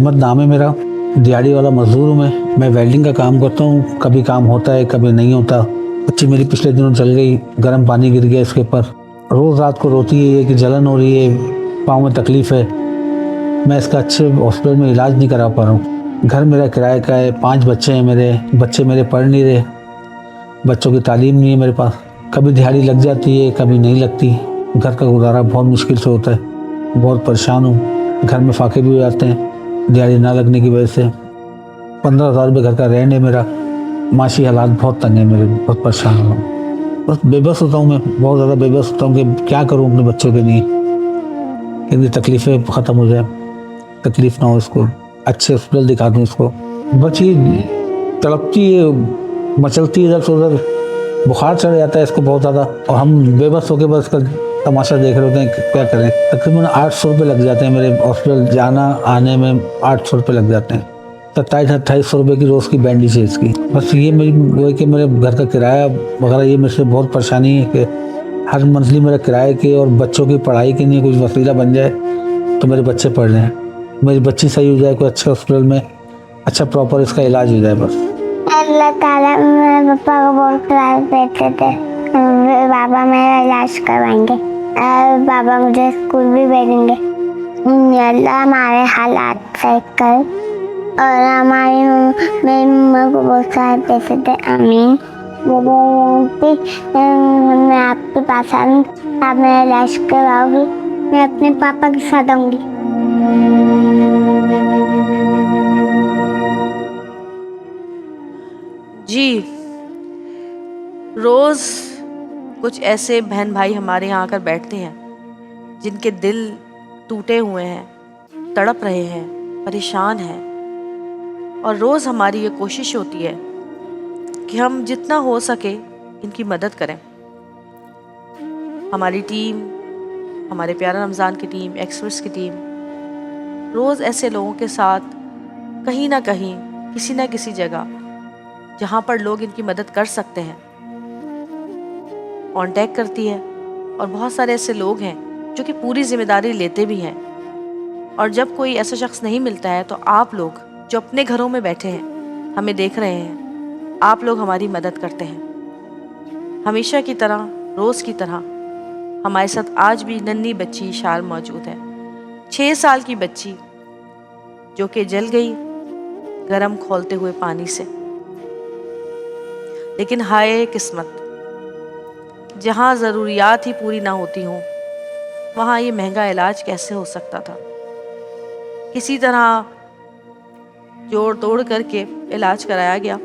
احمد نام ہے میرا, دیہڑی والا مزدور ہوں میں ویلڈنگ کا کام کرتا ہوں. کبھی کام ہوتا ہے کبھی نہیں ہوتا. بچی میری پچھلے دنوں چل گئی, گرم پانی گر گیا اس کے اوپر. روز رات کو روتی ہے کہ جلن ہو رہی ہے, پاؤں میں تکلیف ہے. میں اس کا اچھے ہاسپٹل میں علاج نہیں کرا پا رہا ہوں. گھر میرا کرایہ کا ہے, 5 بچے ہیں میرے. بچے میرے پڑھ نہیں رہے, بچوں کی تعلیم نہیں ہے میرے پاس. کبھی دیہڑی لگ جاتی ہے کبھی نہیں لگتی. گھر کا گزارا بہت مشکل سے ہوتا ہے. بہت پریشان ہوں. گھر میں فاقے بھی ہو جاتے ہیں دیہڑی نہ لگنے کی وجہ سے. 15,000 روپے گھر کا رینٹ ہے میرا. معاشی حالات بہت تنگ ہیں میرے, بہت پریشان ہوں. بس بے بس ہوتا ہوں میں, بہت زیادہ بے بس ہوتا ہوں کہ کیا کروں اپنے بچوں کے لیے, کہ ان کی تکلیفیں ختم ہو جائیں, تکلیف نہ ہو اس کو, اچھے ہاسپٹل دکھا دوں اس کو. بچی تڑپتی ہے, مچلتی ہے ادھر سے ادھر, بخار چڑھ جاتا ہے اس کو بہت زیادہ, اور ہم بے بس ہو کے بس کا تماشا دیکھ رہے ہوتے ہیں کہ کیا کریں. تقریباً 800 روپے لگ جاتے ہیں میرے ہاسپٹل جانا آنے میں, 800 روپے لگ جاتے ہیں. 2700-2800 روپے کی روز کی بینڈیج ہے اس کی. بس یہ میری وہ ہے کہ میرے گھر کا کرایہ وغیرہ, یہ میرے سے بہت پریشانی ہے کہ ہر منتھلی میرا کرایہ کے اور بچوں کی پڑھائی کے لیے کچھ وسیلہ بن جائے تو میرے بچے پڑھ لیں, میری بچی صحیح ہو جائے, کوئی اچھے ہاسپٹل میں اچھا پراپر اس کا علاج ہو جائے بس. اللہ تعالیٰ میرے پپا کو بہت پیار دیتے تھے, بابا میرا علاج کروائیں گے, بابا مجھے اسکول بھی بھیجیں گے. اللہ ہمارے حالات صحیح کر, اور ہماری میری مما کو بہت سارے پیسے دے, آمین. میں آپ کے پاس آؤں, آپ میرا علاج کرواؤ گی, میں اپنے پاپا کے ساتھ آؤں گی. جی, روز کچھ ایسے بہن بھائی ہمارے یہاں آ کر بیٹھتے ہیں جن کے دل ٹوٹے ہوئے ہیں, تڑپ رہے ہیں, پریشان ہیں, اور روز ہماری یہ کوشش ہوتی ہے کہ ہم جتنا ہو سکے ان کی مدد کریں. ہماری ٹیم, ہمارے پیارا رمضان کی ٹیم, ایکسپرٹس کی ٹیم روز ایسے لوگوں کے ساتھ کہیں نہ کہیں, کسی نہ کسی جگہ جہاں پر لوگ ان کی مدد کر سکتے ہیں کانٹیکٹ کرتی ہے. اور بہت سارے ایسے لوگ ہیں جو کہ پوری ذمہ داری لیتے بھی ہیں, اور جب کوئی ایسا شخص نہیں ملتا ہے تو آپ لوگ جو اپنے گھروں میں بیٹھے ہیں, ہمیں دیکھ رہے ہیں, آپ لوگ ہماری مدد کرتے ہیں. ہمیشہ کی طرح, روز کی طرح ہمارے ساتھ آج بھی ننھی بچی شال موجود ہے, 6 سال کی بچی جو کہ جل گئی گرم کھولتے ہوئے پانی سے. لیکن ہائے قسمت, جہاں ضروریات ہی پوری نہ ہوتی ہوں وہاں یہ مہنگا علاج کیسے ہو سکتا تھا. کسی طرح جوڑ توڑ کر کے علاج کرایا گیا.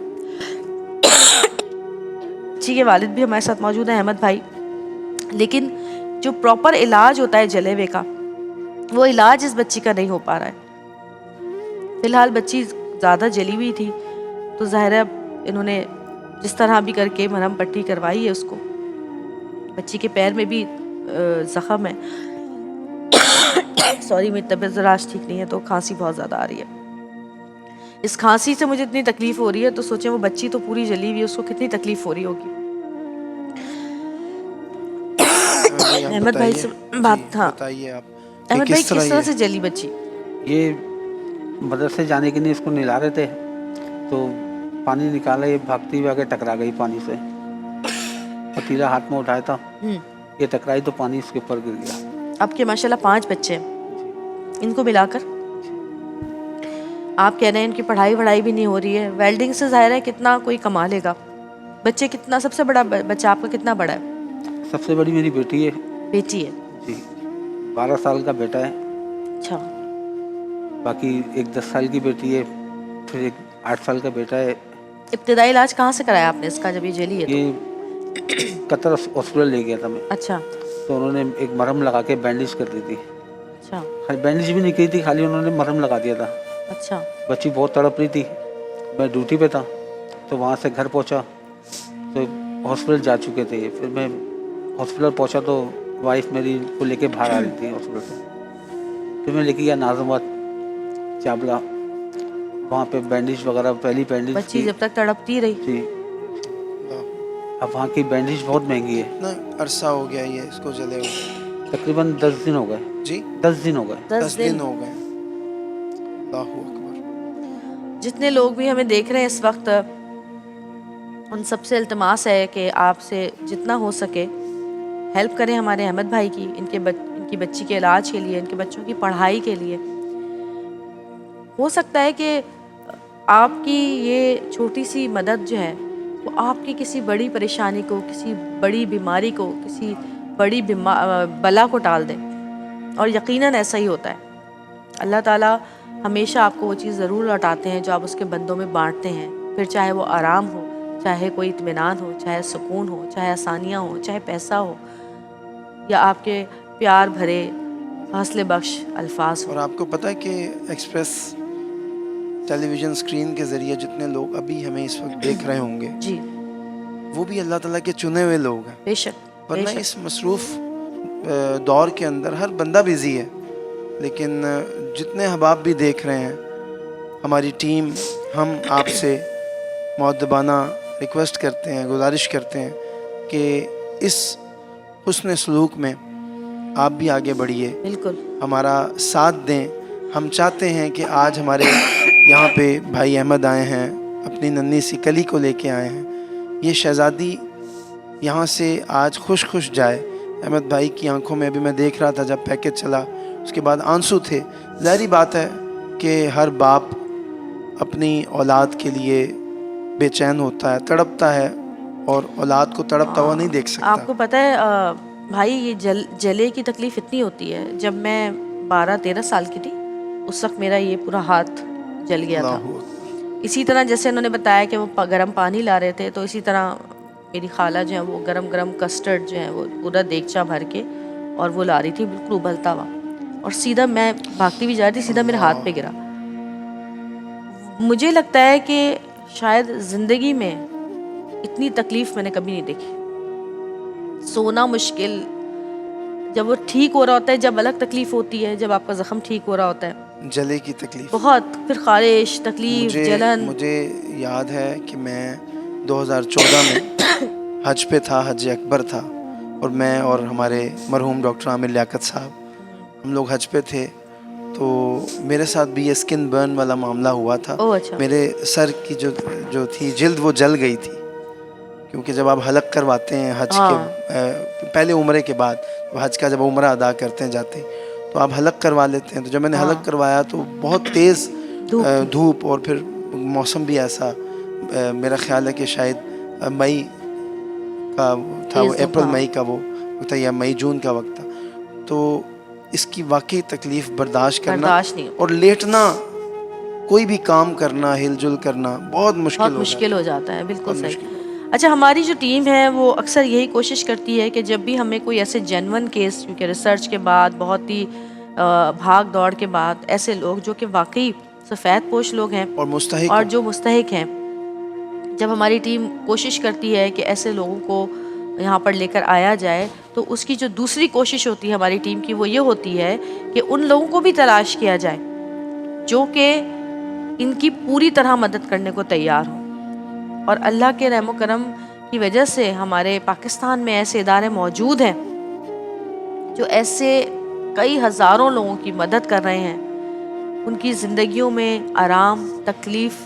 بچی کے والد بھی ہمارے ساتھ موجود ہیں, احمد بھائی. لیکن جو پراپر علاج ہوتا ہے جلے ہوئے کا, وہ علاج اس بچی کا نہیں ہو پا رہا ہے. فی الحال بچی زیادہ جلی ہوئی تھی تو ظاہر ہے انہوں نے جس طرح بھی کر کے مرہم پٹی کروائی ہے اس کو. بچی کے پیر میں بھی زخم ہے. سوری, میری طبیعت ذرا آج ٹھیک نہیں ہے تو کھانسی بہت زیادہ آ رہی ہے. اس کھانسی سے مجھے اتنی تکلیف ہو رہی ہے تو سوچیں وہ بچی تو پوری جلی ہوئی ہے, اس کو کتنی تکلیف ہو رہی ہوگی. احمد بھائی سے بات تھا. بتائیے آپ احمد بھائی کس طرح سے جلی بچی؟ یہ مدرسے جانے کے لیے اس کو نلا رہے تھے تو پانی نکالا, یہ بھاگتی ہوئی آگے ٹکرا گئی پانی سے. پتیلا ہاتھ میں اٹھایا تھا, یہ ٹکرائی تو پانی اس کے اوپر گر گیا. آپ کے ماشاءاللہ 5 بچے ہیں, ان کو ملا کر آپ کہہ رہے ہیں ان کی پڑھائی وڑھائی بھی نہیں ہو رہی ہے. ویلڈنگ سے ظاہر ہے کتنا کوئی کما لے گا. بچے کتنا, سب سے بڑا بچہ آپ کا کتنا بڑا ہے؟ سب سے بڑی میری بیٹی ہے. بیٹی ہے جی, 12 سال کا بیٹا ہے. اچھا, باقی ایک 10 سال کی بیٹی ہے, پھر ایک 8 سال کا بیٹا ہے. ابتدائی علاج کہاں سے کرایا آپ نے اس کا جب یہ جلی ہے تو؟ یہ قطر ہاسپٹل لے گیا تھا میں. اچھا, تو انہوں نے ایک مرہم لگا کے بینڈیج کر دی تھی. اچھا, بینڈیج بھی نہیں کی تھی, خالی انہوں نے مرہم لگا دیا تھا. اچھا. بچی بہت تڑپ رہی تھی. میں ڈیوٹی پہ تھا تو وہاں سے گھر پہنچا تو ہاسپٹل جا چکے تھے. پھر میں ہاسپٹل پہنچا تو وائف میری کو لے کے باہر آ رہی تھی ہاسپٹل سے. پھر میں لے کے گیا ناظم آباد چابلا, وہاں پہ بینڈیج وغیرہ پہلی بینڈیج بچی کی. جب تک تڑپتی رہی. جی, اب وہاں کی بینڈیج بہت مہنگی ہے. کتنا عرصہ ہو گیا یہ اس کو جلے ہوئے؟ تقریباً 10 دن ہو گئے. جی, 10 دن ہو گئے. 10 دن ہو گئے. अल्लाह अकबर। जितने लोग भी हमें देख रहे हैं इस वक्त, उन सबसे इल्तमास है कि आपसे जितना हो सके हेल्प करें हमारे अहमद भाई की, इनकी बच्ची के इलाज के लिए, इनके बच्चों की पढ़ाई के लिए। हो सकता है कि आपकी ये छोटी सी मदद जो है वो आपकी किसी बड़ी परेशानी को, किसी बड़ी बीमारी को, किसी बड़ी बला को टाल दे, और यकीनन ऐसा ही होता है। अल्लाह ताला हमेशा आपको वो चीज़ ज़रूर लौटाते हैं जो आप उसके बंदों में बांटते हैं, फिर चाहे वो आराम हो, चाहे कोई इत्मीनान हो, चाहे सुकून हो, चाहे आसानियाँ हो, चाहे पैसा हो, या आपके प्यार भरे हौसले बख्श अल्फाज हो। और आपको पता है कि एक्सप्रेस टेलीविज़न स्क्रीन के ज़रिए जितने लोग अभी हमें इस वक्त देख रहे होंगे, जी वो भी अल्लाह ताला के चुने हुए लोग हैं। बेशक, वरना बेशक। इस मसरूफ़ दौर के अंदर हर बंदा बिज़ी है, लेकिन जितने अहबाब भी देख रहे हैं, हमारी टीम, हम आपसे मुअद्दबाना रिक्वेस्ट करते हैं, गुजारिश करते हैं कि इस हुस्न सलूक में आप भी आगे बढ़िए, बिल्कुल हमारा साथ दें। हम चाहते हैं कि आज हमारे यहाँ पे भाई अहमद आए हैं, अपनी नन्ही सी कली को लेके आए हैं। ये शहज़ादी यहाँ से आज खुश खुश जाए। अहमद भाई की आंखों में अभी मैं देख रहा था जब पैकेज चला, उसके बाद आंसू थे। ज़ाहिरी बात है कि हर बाप अपनी औलाद के लिए बेचैन होता है, तड़पता है, और औलाद को तड़पता हुआ नहीं देख सकता। आपको पता है भाई, ये जले की तकलीफ़ इतनी होती है। जब मैं 12-13 साल की थी, उस वक्त मेरा ये पूरा हाथ जल गया था। इसी तरह जैसे उन्होंने बताया कि वो गर्म पानी ला रहे थे, तो इसी तरह मेरी खाला जो है वो गरम गरम कस्टर्ड जो है वो पूरा देगचा भर के और वो ला रही थी, बिल्कुल उबलता हुआ, और सीधा मैं भागती भी जा रही थी, सीधा मेरे हाथ पे गिरा। मुझे लगता है कि शायद ज़िंदगी में इतनी तकलीफ़ मैंने कभी नहीं देखी। सोना मुश्किल, जब वो ठीक हो रहा होता है, जब अलग तकलीफ़ होती है, जब आपका ज़ख्म ठीक हो रहा होता है, जले की तकलीफ बहुत, फिर खारिश, तकलीफ, जलन। मुझे याद है कि मैं 2014 में हज पे था, हज अकबर था, और मैं और हमारे मरहूम डॉक्टर आमिर लियाकत साहब, हम लोग हज पे थे। तो मेरे साथ भी ये स्किन बर्न वाला मामला हुआ था। ओह अच्छा। मेरे सर की जो थी जिल्द, वो जल गई थी, क्योंकि जब आप हलक करवाते हैं हज के पहले उम्रे के बाद, हज का जब उम्रा अदा करते हैं जाते हैं, तो आप हलक करवा लेते हैं। तो जब मैंने हलक करवाया तो बहुत तेज़ धूप, और फिर मौसम भी ऐसा, मेरा ख्याल है कि शायद मई का था, वो अप्रैल मई का वो था, या मई जून का वक्त था। तो इसकी वाकई तकलीफ़ बर्दाश्त करना और लेटना, कोई भी काम करना, हिलजुल करना बहुत मुश्किल हो जाता है। बिल्कुल सही। अच्छा, हमारी जो टीम है वो अक्सर यही कोशिश करती है कि जब भी हमें कोई ऐसे जेन्युइन केस, क्योंकि रिसर्च के बाद, बहुत ही भाग दौड़ के बाद, ऐसे लोग जो कि वाकई सफ़ेद पोश लोग हैं और जो मुस्तहिक हैं, जब हमारी टीम कोशिश करती है कि ऐसे लोगों को यहाँ पर लेकर आया जाए, तो उसकी जो दूसरी कोशिश होती है हमारी टीम की, वो ये होती है कि उन लोगों को भी तलाश किया जाए जो कि इनकी पूरी तरह मदद करने को तैयार हों। और अल्लाह के रहम करम की वजह से हमारे पाकिस्तान में ऐसे इदारे मौजूद हैं जो ऐसे कई हज़ारों लोगों की मदद कर रहे हैं। उनकी ज़िंदगियों में आराम, तकलीफ़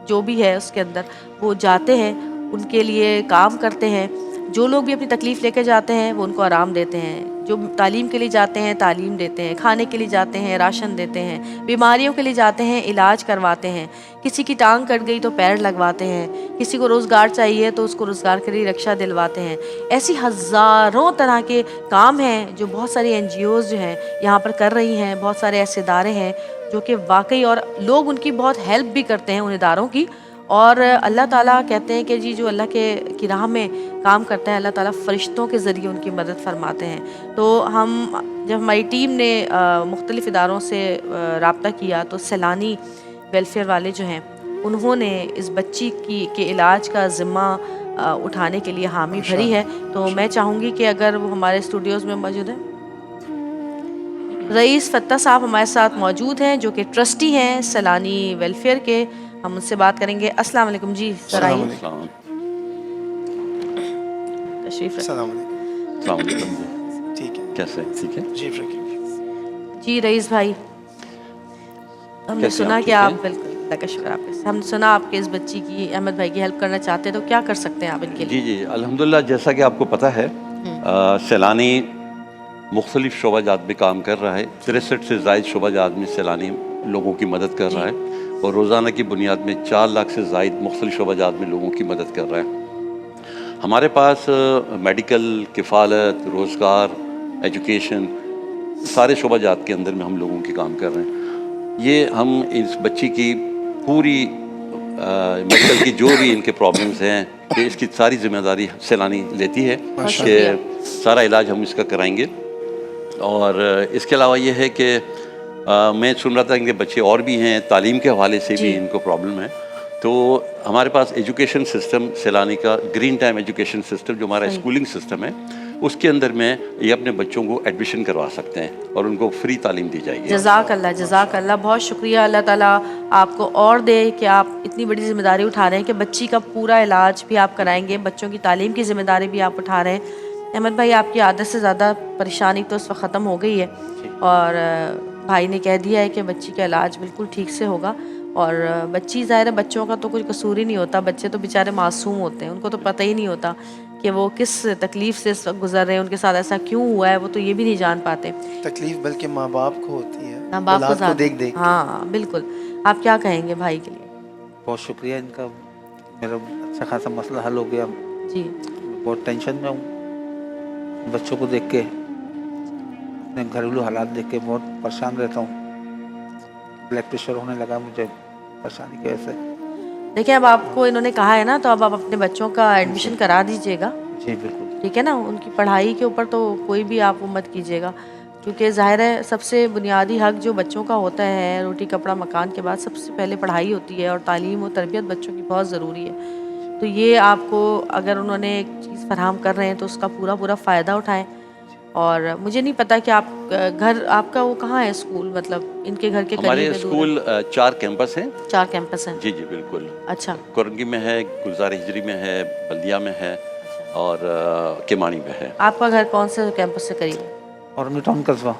जो भी है उसके अंदर वो जाते हैं, उनके लिए काम करते हैं। जो लोग भी अपनी तकलीफ़ लेकर जाते हैं वो उनको आराम देते हैं। जो तालीम के लिए जाते हैं तालीम देते हैं, खाने के लिए जाते हैं राशन देते हैं, बीमारियों के लिए जाते हैं इलाज करवाते हैं, किसी की टांग कट गई तो पैर लगवाते हैं, किसी को रोज़गार चाहिए तो उसको रोज़गार के लिए रिक्शा दिलवाते हैं। ऐसी हज़ारों तरह के काम हैं जो बहुत सारी NGOs जो हैं यहाँ पर कर रही हैं। बहुत सारे ऐसे इदारे हैं जो कि वाकई, और लोग उनकी बहुत हेल्प भी करते हैं उन इदारों की। और अल्लाह ताला कहते हैं कि जी जो अल्लाह की राह में काम करता है, अल्लाह ताला फ़रिश्तों के ज़रिए उनकी मदद फरमाते हैं। तो जब हमारी टीम ने मुख्तलिफ़ इदारों से रब्ता किया, तो सैलानी वेलफेयर वाले जो हैं उन्होंने इस बच्ची के इलाज का ज़िम्मा उठाने के लिए हामी भरी है। तो मैं चाहूँगी कि अगर वो हमारे स्टूडियोज़ में मौजूद हैं, रईस फत्ता साहब हमारे साथ मौजूद हैं जो कि ट्रस्टी हैं सैलानी वेलफेयर के। हम उनसे बात करेंगे। अस्सलाम वालेकुम जी, सर आइए, तशरीफ रखिए। ठीक है, कैसे? ठीक है जी रईस भाई, हमने कैसे सुना आप कि ठीक आप हैं? बिल्कुल अल्लाह का शुक्र आपके, हमने सुना आपके इस बच्ची की अहमद भाई की हेल्प करना चाहते हैं, तो क्या कर सकते हैं आप इनके लिए? जी जी अल्हम्दुलिल्लाह, जैसा कि आपको पता है सैलानी मुख्तलिफ शोबाजात में काम कर रहा है। 63 से ज़ायद शोबाजात में सैलानी लोगों की मदद कर रहा है और रोज़ाना की बुनियाद में 4 लाख से ज़ायद मुख्तलिफ शोबाजात में लोगों की मदद कर रहा है। हमारे पास मेडिकल, किफ़ालत, रोज़गार, एजुकेशन, सारे शोबाजात के अंदर में हम लोगों की काम कर रहे हैं। ये हम इस बच्ची की पूरी मेडिकल की जो भी इनके प्रॉब्लम्स हैं, कि इसकी सारी जिम्मेदारी सैलानी लेती है कि सारा इलाज हम इसका कराएंगे। और इसके अलावा ये है कि मैं सुन रहा था इनके बच्चे और भी हैं, तालीम के हवाले से भी इनको प्रॉब्लम है। तो हमारे पास एजुकेशन सिस्टम सैलानी का ग्रीन टाइम एजुकेशन सिस्टम, जो हमारा स्कूलिंग सिस्टम है, उसके अंदर में ये अपने बच्चों को एडमिशन करवा सकते हैं और उनको फ्री तालीम दी जाएगी। जज़ाक अल्लाह, बहुत शुक्रिया। अल्लाह ताला आपको और दे कि आप इतनी बड़ी जिम्मेदारी उठा रहे हैं कि बच्ची का पूरा इलाज भी आप कराएंगे, बच्चों की तालीम की जिम्मेदारी भी आप उठा रहे हैं। अहमद भाई, आपकी आदत से ज़्यादा परेशानी तो इस वक्त ख़त्म हो गई है और भाई ने कह दिया है कि बच्ची का इलाज बिल्कुल ठीक से होगा। और बच्ची, ज़ाहिर है बच्चों का तो कोई कसूर ही नहीं होता, बच्चे तो बेचारे मासूम होते हैं, उनको तो पता ही नहीं होता कि वो किस तकलीफ़ से इस वक्त गुजर रहे हैं, उनके साथ ऐसा क्यों हुआ है, वो तो ये भी नहीं जान पाते। तकलीफ बल्कि माँ बाप को होती है, माँ बाप औलाद को देख देख के। हाँ बिल्कुल। आप क्या कहेंगे भाई के लिए? बहुत शुक्रिया इनका, मेरा अच्छा खासा मसला हल हो गया। जी बहुत टेंशन में हूँ, बच्चों को देख के, अपने घरेलू हालात देख के बहुत परेशान रहता हूँ। ब्लड प्रेशर होने लगा मुझे परेशानी की वजह से। देखिए, अब आपको इन्होंने कहा है ना, तो अब आप अपने बच्चों का एडमिशन करा दीजिएगा, जी बिल्कुल। ठीक है ना। उनकी पढ़ाई के ऊपर तो कोई भी आप वो मत कीजिएगा, क्योंकि ज़ाहिर है सबसे बुनियादी हक जो बच्चों का होता है, रोटी कपड़ा मकान के बाद सबसे पहले पढ़ाई होती है और तालीम और तरबियत बच्चों की बहुत ज़रूरी है। तो ये आपको अगर उन्होंने एक चीज़ फराहम कर रहे हैं तो उसका पूरा पूरा फ़ायदा उठाएं। और मुझे नहीं पता कि आप घर, आपका वो कहाँ है स्कूल, मतलब इनके घर के करीब हमारे है, दूर है? स्कूल 4 कैंपस हैं। 4 कैंपस हैं। जी जी बिल्कुल। अच्छा, कोरंगी में है, गुलजार हिजरी में है, बल्दिया में है और केमानी में है। आपका घर कौन से कैंपस से करीब है? औरंगी टाउन कस्बा,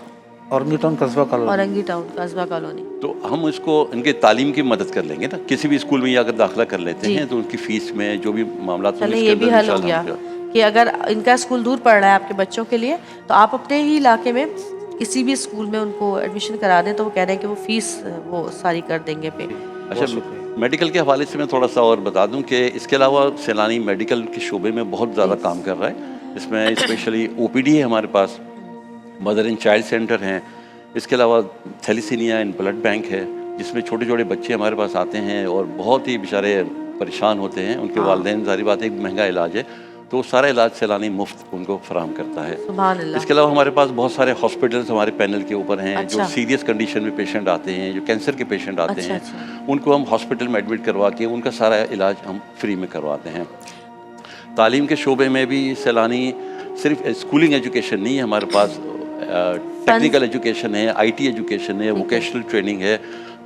औरंगी टाउन कस्बा कॉलोनी। औरंगी टाउन कस्बा कॉलोनी। तो हम इसको इनके तालीम की मदद कर लेंगे ना, किसी भी स्कूल में ये अगर दाखिला कर लेते हैं तो उनकी फीस में जो भी मामला चलें, ये भी हल हो गया कि अगर इनका स्कूल दूर पड़ रहा है आपके बच्चों के लिए, तो आप अपने ही इलाके में किसी भी स्कूल में उनको एडमिशन करा दें, तो वो कह रहे हैं कि वो फीस वो सारी कर देंगे पे। अच्छा, मेडिकल के हवाले से मैं थोड़ा सा और बता दूं कि इसके अलावा सैलानी मेडिकल के शोबे में बहुत ज़्यादा काम कर रहा है। इसमें स्पेशली ओपीडी है हमारे पास, मदर एंड चाइल्ड सेंटर हैं, इसके अलावा थैलीसीमिया एंड ब्लड बैंक है, जिसमें छोटे छोटे बच्चे हमारे पास आते हैं और बहुत ही बेचारे परेशान होते हैं। उनके वालिदैन, जारी बात है, एक महंगा इलाज है, तो सारा इलाज सैलानी मुफ्त उनको फराहम करता है। सुभान अल्लाह। इसके अलावा हमारे पास बहुत सारे हॉस्पिटल्स हमारे पैनल के ऊपर हैं। अच्छा। जो सीरियस कंडीशन में पेशेंट आते हैं, जो कैंसर के पेशेंट आते अच्छा, हैं, उनको हम हॉस्पिटल में एडमिट करवा के उनका सारा इलाज हम फ्री में करवाते हैं। तालीम के शोबे में भी सैलानी सिर्फ स्कूलिंग एजुकेशन नहीं है, हमारे पास टेक्निकल एजुकेशन है, IT एजुकेशन है, वोकेशनल ट्रेनिंग है,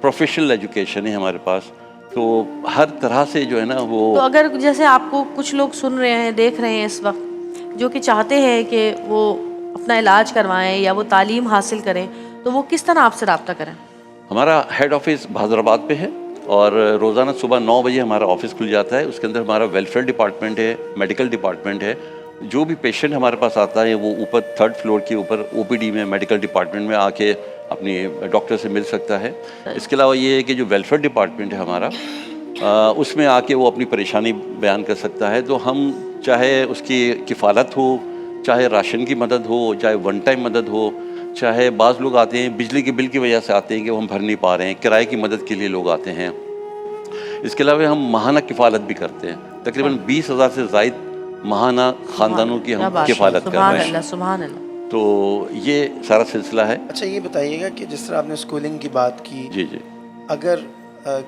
प्रोफेशनल एजुकेशन है हमारे पास। तो हर तरह से जो है ना वो, तो अगर जैसे आपको कुछ लोग सुन रहे हैं, देख रहे हैं इस वक्त, जो कि चाहते हैं कि वो अपना इलाज करवाएं या वो तालीम हासिल करें, तो वो किस तरह आपसे रब्ता करें? हमारा हेड ऑफिस बहादुराबाद पे है और रोज़ाना सुबह 9 बजे हमारा ऑफिस खुल जाता है। उसके अंदर हमारा वेलफेयर डिपार्टमेंट है, मेडिकल डिपार्टमेंट है। जो भी पेशेंट हमारे पास आता है वो ऊपर 3rd फ्लोर के ऊपर OPD में, मेडिकल डिपार्टमेंट में आके अपनी डॉक्टर से मिल सकता है। इसके अलावा ये है कि जो वेलफेयर डिपार्टमेंट है हमारा, उसमें आके वो अपनी परेशानी बयान कर सकता है। तो हम चाहे उसकी किफ़ालत हो, चाहे राशन की मदद हो, चाहे वन टाइम मदद हो, चाहे बाज़ लोग आते हैं बिजली के बिल की वजह से आते हैं कि वो हम भर नहीं पा रहे हैं, किराए की मदद के लिए लोग आते हैं। इसके अलावा हम माहाना किफ़ालत भी करते हैं, तकरीबन 20,000 से ज़ायद माहाना ख़ानदानों की हम किफ़ालत कर रहे हैं। सुभान अल्लाह। तो ये सारा सिलसिला है। अच्छा, ये बताइएगा कि जिस तरह आपने स्कूलिंग की बात की, जी जी। अगर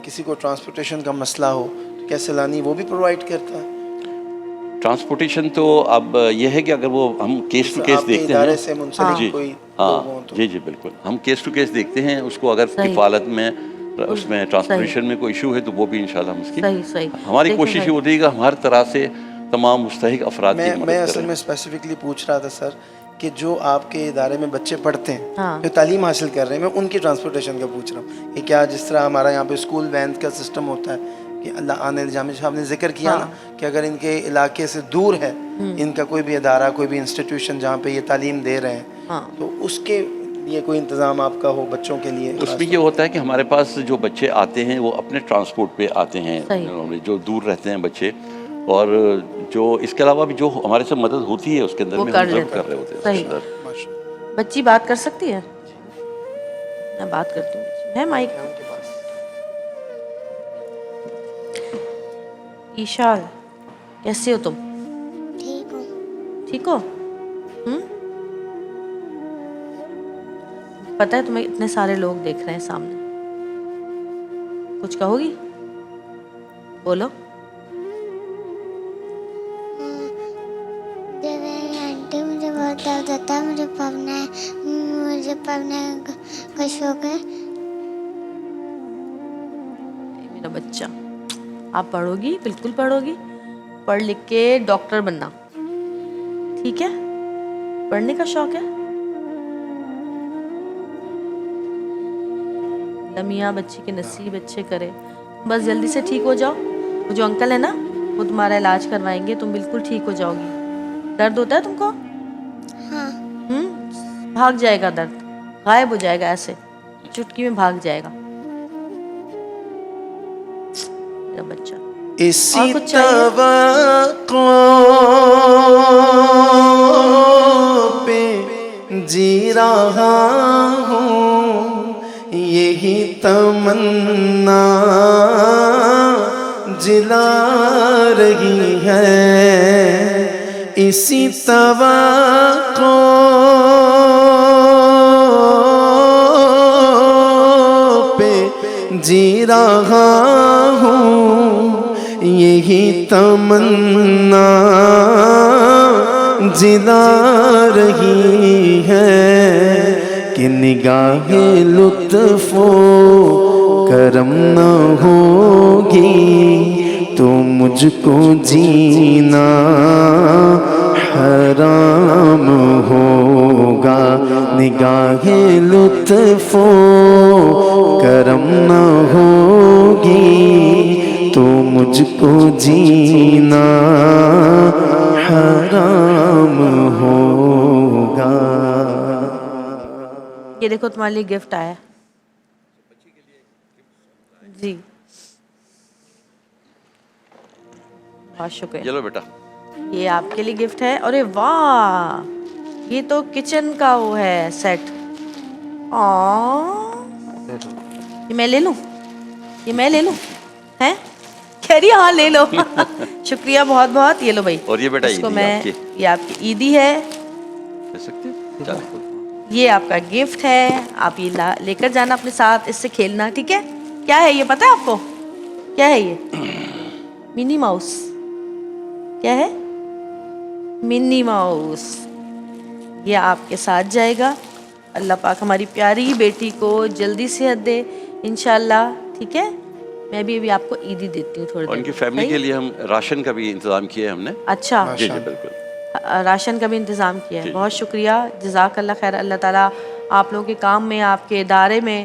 किसी को ट्रांसपोर्टेशन का मसला हो तो क्या सैलानी वो भी प्रोवाइड करता है? ट्रांसपोर्टेशन तो अब ये है कि अगर वो हम केस टू केस आपके देखते इदारे हैं से मुंसलिक जी, कोई हाँ लोग हों तो? जी जी बिल्कुल, हम केस टू केस देखते हैं उसको। अगर किफ़ालत में उसमें ट्रांसपोर्टेशन में कोई इशू है तो वो भी इंशाल्लाह हम उसकी सही हमारी कोशिश ये होती है कि हम हर तरह से तमाम मुस्तहिक अफराद की मदद मैं करें। असल में स्पेसिफिकली पूछ रहा था सर کہ جو آپ کے ادارے میں بچے پڑھتے ہیں ہاں. جو تعلیم حاصل کر رہے ہیں، میں ان کی ٹرانسپورٹیشن کا پوچھ رہا ہوں کہ کیا جس طرح ہمارا یہاں پہ اسکول وین کا سسٹم ہوتا ہے کہ اللہ آنے جامع صاحب نے ذکر کیا نا کہ اگر ان کے علاقے سے دور ہے ان کا کوئی بھی ادارہ، کوئی بھی انسٹیٹیوشن جہاں پہ یہ تعلیم دے رہے ہیں، تو اس کے لیے کوئی انتظام آپ کا ہو بچوں کے لیے؟ اس میں یہ ہوتا ہے کہ ہمارے پاس جو بچے آتے ہیں وہ اپنے ٹرانسپورٹ پہ آتے ہیں، جو دور رہتے ہیں بچے، اور جو اس کے علاوہ بھی جو ہمارے سے مدد ہوتی ہے اس کے اندر میں ہم ضرور کر رہے ہوتے ہیں اس کے اندر۔ بچی بات کر سکتی ہے؟ میں بات کرتی ہوں، ہے مائک؟ ایشال، کیسے ہو تم؟ ٹھیک ہوں۔ ٹھیک ہو؟ پتہ ہے تمہیں اتنے سارے لوگ دیکھ رہے ہیں سامنے، کچھ کہو گی؟ بولو۔ جب میری آنٹی مجھے بہت درد ہوتا ہے، مجھے پڑھنے کا شوق ہے۔ میرا بچہ، آپ پڑھو گی، بالکل پڑھو گی، پڑھ لکھ کے ڈاکٹر بننا، ٹھیک ہے؟ پڑھنے کا شوق ہے؟ میاں بچی کے نصیب اچھے کرے، بس جلدی سے ٹھیک ہو جاؤ۔ وہ جو انکل ہے نا وہ تمہارا علاج کروائیں گے، تم بالکل ٹھیک ہو جاؤ گی۔ درد ہوتا ہے تم کو؟ ہاں۔ بھاگ جائے گا درد، غائب ہو جائے گا، ایسے چٹکی میں بھاگ جائے گا میرا بچہ۔ اسی کچھ چاہیے؟ توقع پہ جی رہا ہوں، یہی تمنا جلا رہی ہے، اسی توقع پہ جی رہا ہوں، یہی تمنا جلا رہی ہے کہ نگاہ لطف و کرم نہ ہوگی تو مجھ کو جینا حرام ہوگا، نگاہ لطف و کرم نہ ہوگی تو مجھ کو جینا حرام ہوگا۔ یہ دیکھو تمہارے لیے گفٹ آیا جی، بہت شکریہ۔ چلو بیٹا، یہ آپ کے لیے گفٹ ہے۔ ارے واہ، یہ تو کچن کا وہ ہے سیٹ۔ یہ میں لے لوں؟ یہ میں لے لوں؟ ہیں؟ کہہ رہی ہاں لے لو۔ شکریہ بہت بہت۔ یہ لو بھائی، اور یہ بیٹا اس کو عیدی میں، آپ کی، یہ آپ کی عیدی ہے، لے سکتے ہیں؟ چلیں۔ یہ آپ کا گفٹ ہے، آپ یہ لے کر جانا اپنے ساتھ، اس سے کھیلنا، ٹھیک ہے؟ کیا ہے یہ پتہ ہے آپ کو؟ کیا ہے یہ؟ منی ماؤس۔ کیا ہے؟ منی ماؤس۔ یہ آپ کے ساتھ جائے گا۔ اللہ پاک ہماری پیاری بیٹی کو جلدی صحت دے انشاءاللہ، ٹھیک ہے؟ میں بھی ابھی آپ کو عیدی دیتی ہوں تھوڑی اور دیر ان کی میں، فیملی کے صحیح؟ لیے ہم راشن کا بھی انتظام کیا ہے ہم نے۔ اچھا، جی جی بالکل، راشن کا بھی انتظام کیا ہے، بہت شکریہ، جزاک اللہ خیر۔ اللہ تعالیٰ آپ لوگوں کے کام میں، آپ کے ادارے میں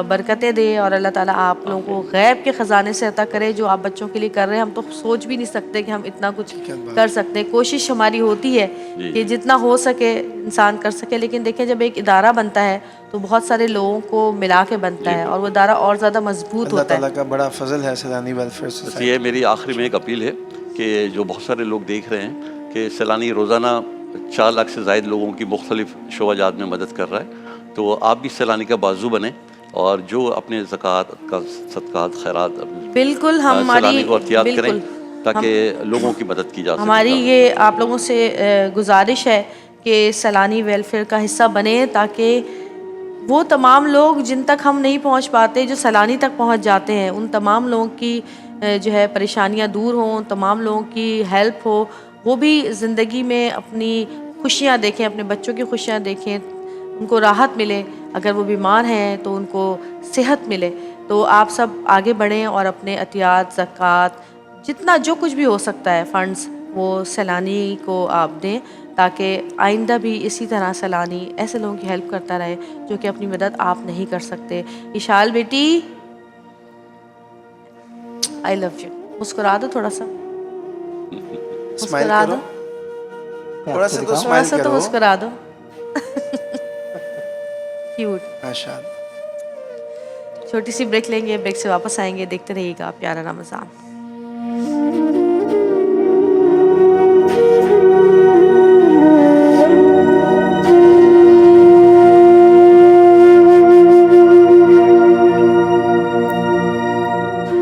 برکتیں دے، اور اللہ تعالیٰ آپ لوگوں کو غیب کے خزانے سے عطا کرے جو آپ بچوں کے لیے کر رہے ہیں۔ ہم تو سوچ بھی نہیں سکتے کہ ہم اتنا کچھ کر سکتے ہیں۔ کوشش ہماری ہوتی ہے کہ جتنا ہو سکے انسان کر سکے، لیکن دیکھیں جب ایک ادارہ بنتا ہے تو بہت سارے لوگوں کو ملا کے بنتا ہے، اور وہ ادارہ اور زیادہ مضبوط اللہ ہوتا ہے۔ تعالیٰ کا بڑا فضل ہے سیلانی ویلفیئر بس سوسائٹی۔ یہ میری آخری میں ایک اپیل ہے کہ جو بہت سارے لوگ دیکھ رہے ہیں کہ سیلانی روزانہ 4 لاکھ سے زائد لوگوں کی مختلف شعبہ جات میں مدد کر رہا ہے، تو آپ بھی سیلانی کا بازو بنیں، اور جو اپنے زکوٰۃ کا صدقات خیرات بالکل سیلانی کو احتیاط کریں بالکل تاکہ لوگوں کی مدد کی جا سکے۔ ہماری یہ آپ لوگوں سے گزارش ہے کہ سیلانی ویلفیئر کا حصہ بنے، تاکہ وہ تمام لوگ جن تک ہم نہیں پہنچ پاتے، جو سیلانی تک پہنچ جاتے ہیں، ان تمام لوگوں کی جو ہے پریشانیاں دور ہوں، تمام لوگوں کی ہیلپ ہو، وہ بھی زندگی میں اپنی خوشیاں دیکھیں، اپنے بچوں کی خوشیاں دیکھیں، ان کو راحت ملے، اگر وہ بیمار ہیں تو ان کو صحت ملے۔ تو آپ سب آگے بڑھیں اور اپنے عطیات، زکوٰۃ، جتنا جو کچھ بھی ہو سکتا ہے فنڈز، وہ سیلانی کو آپ دیں تاکہ آئندہ بھی اسی طرح سیلانی ایسے لوگوں کی ہیلپ کرتا رہے جو کہ اپنی مدد آپ نہیں کر سکتے. اشال بیٹی آئی لو یو. مسکرا دو تھوڑا سا, اسمائل مسکرا کرو, دو تھوڑا سا تو تھوڑا اسمائل سا تو کرو. مسکرا دو. کیوٹ. ماشاء اللہ. چھوٹی سی بریک لیں گے, بریک سے واپس آئیں گے. دیکھتے رہیے گا پیارا رمضان.